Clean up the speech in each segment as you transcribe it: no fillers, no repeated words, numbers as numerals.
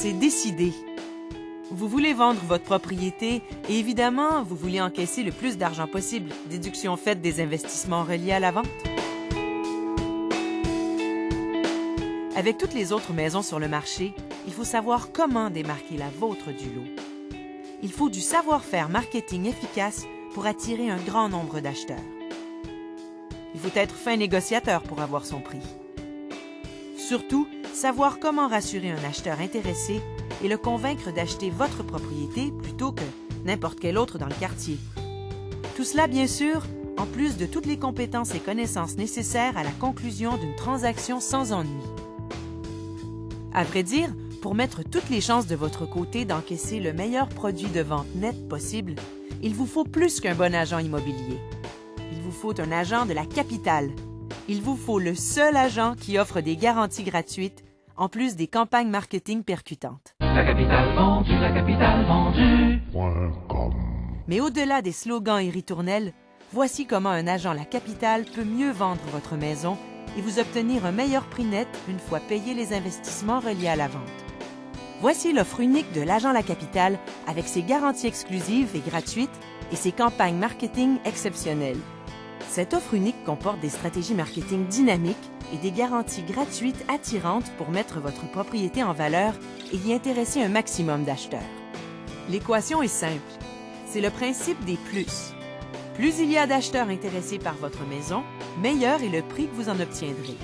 c'est décidé. Vous voulez vendre votre propriété et évidemment, vous voulez encaisser le plus d'argent possible, déduction faite des investissements reliés à la vente. Avec toutes les autres maisons sur le marché, il faut savoir comment démarquer la vôtre du lot. Il faut du savoir-faire marketing efficace pour attirer un grand nombre d'acheteurs. Il faut être fin négociateur pour avoir son prix. Surtout, savoir comment rassurer un acheteur intéressé et le convaincre d'acheter votre propriété plutôt que n'importe quel autre dans le quartier. Tout cela, bien sûr, en plus de toutes les compétences et connaissances nécessaires à la conclusion d'une transaction sans ennui. À vrai dire, pour mettre toutes les chances de votre côté d'encaisser le meilleur produit de vente net possible, il vous faut plus qu'un bon agent immobilier. Il vous faut un agent de la capitale. Il vous faut le seul agent qui offre des garanties gratuites, en plus des campagnes marketing percutantes. La capitale vendue. Mais au-delà des slogans et ritournelles, voici comment un agent La Capitale peut mieux vendre votre maison et vous obtenir un meilleur prix net une fois payés les investissements reliés à la vente. Voici l'offre unique de l'agent La Capitale avec ses garanties exclusives et gratuites et ses campagnes marketing exceptionnelles. Cette offre unique comporte des stratégies marketing dynamiques et des garanties gratuites attirantes pour mettre votre propriété en valeur et y intéresser un maximum d'acheteurs. L'équation est simple. C'est le principe des plus. Plus il y a d'acheteurs intéressés par votre maison, meilleur est le prix que vous en obtiendrez.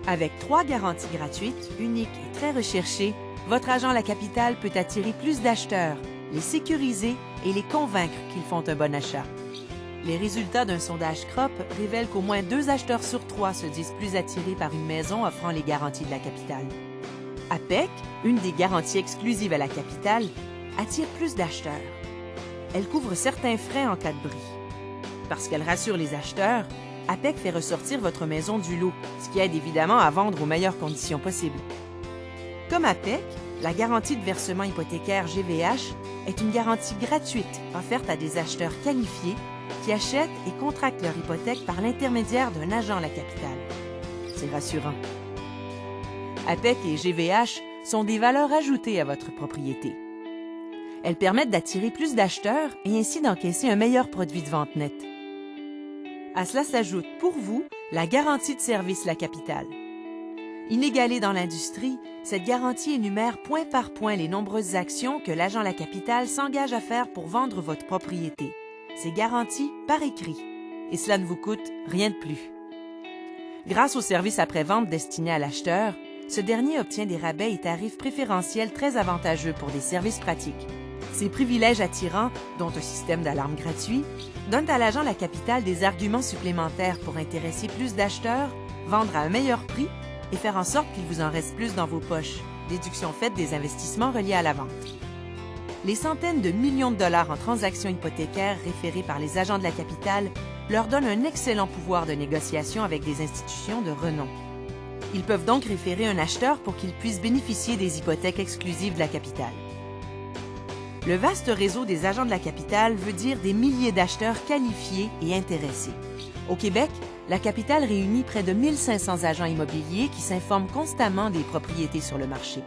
Avec 3 garanties gratuites, uniques et très recherchées, votre agent La Capitale peut attirer plus d'acheteurs, les sécuriser et les convaincre qu'ils font un bon achat. Les résultats d'un sondage CROP révèlent qu'au moins 2 acheteurs sur 3 se disent plus attirés par une maison offrant les garanties de La Capitale. APEC, une des garanties exclusives à La Capitale, attire plus d'acheteurs. Elle couvre certains frais en cas de bris. Parce qu'elle rassure les acheteurs, APEC fait ressortir votre maison du lot, ce qui aide évidemment à vendre aux meilleures conditions possibles. Comme APEC, la garantie de versement hypothécaire GVH est une garantie gratuite offerte à des acheteurs qualifiés qui achètent et contractent leur hypothèque par l'intermédiaire d'un agent La Capitale. C'est rassurant. APEC et GVH sont des valeurs ajoutées à votre propriété. Elles permettent d'attirer plus d'acheteurs et ainsi d'encaisser un meilleur produit de vente net. À cela s'ajoute, pour vous, la garantie de service La Capitale. Inégalée dans l'industrie, cette garantie énumère point par point les nombreuses actions que l'agent La Capitale s'engage à faire pour vendre votre propriété. C'est garanti par écrit. Et cela ne vous coûte rien de plus. Grâce au service après-vente destiné à l'acheteur, ce dernier obtient des rabais et tarifs préférentiels très avantageux pour des services pratiques. Ces privilèges attirants, dont un système d'alarme gratuit, donnent à l'agent La Capitale des arguments supplémentaires pour intéresser plus d'acheteurs, vendre à un meilleur prix et faire en sorte qu'il vous en reste plus dans vos poches, déduction faite des investissements reliés à la vente. Les centaines de millions de dollars en transactions hypothécaires référées par les agents de La Capitale leur donnent un excellent pouvoir de négociation avec des institutions de renom. Ils peuvent donc référer un acheteur pour qu'il puisse bénéficier des hypothèques exclusives de La Capitale. Le vaste réseau des agents de La Capitale veut dire des milliers d'acheteurs qualifiés et intéressés. Au Québec, La Capitale réunit près de 1500 agents immobiliers qui s'informent constamment des propriétés sur le marché.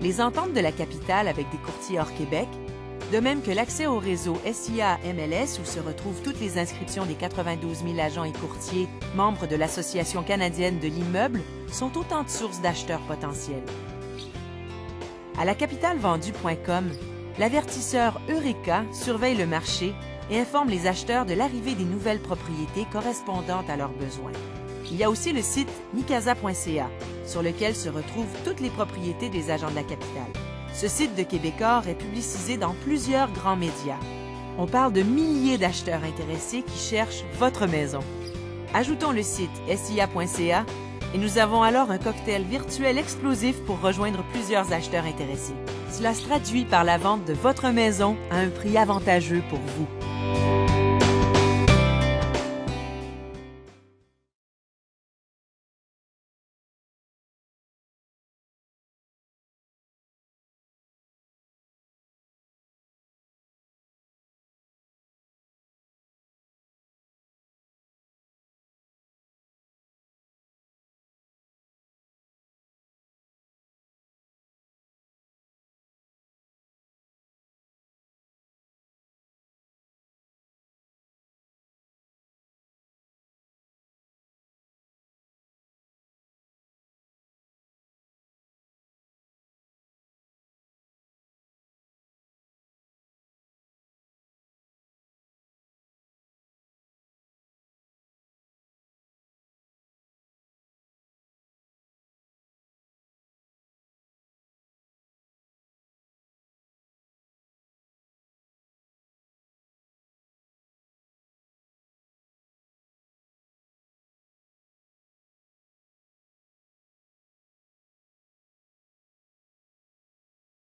Les ententes de La Capitale avec des courtiers hors Québec, de même que l'accès au réseau SIA-MLS où se retrouvent toutes les inscriptions des 92 000 agents et courtiers membres de l'Association canadienne de l'immeuble, sont autant de sources d'acheteurs potentiels. À lacapitalevendu.com, l'avertisseur Eureka surveille le marché et informe les acheteurs de l'arrivée des nouvelles propriétés correspondantes à leurs besoins. Il y a aussi le site micasa.ca, sur lequel se retrouvent toutes les propriétés des agents de La Capitale. Ce site de Québecor est publicisé dans plusieurs grands médias. On parle de milliers d'acheteurs intéressés qui cherchent votre maison. Ajoutons le site sia.ca et nous avons alors un cocktail virtuel explosif pour rejoindre plusieurs acheteurs intéressés. Cela se traduit par la vente de votre maison à un prix avantageux pour vous.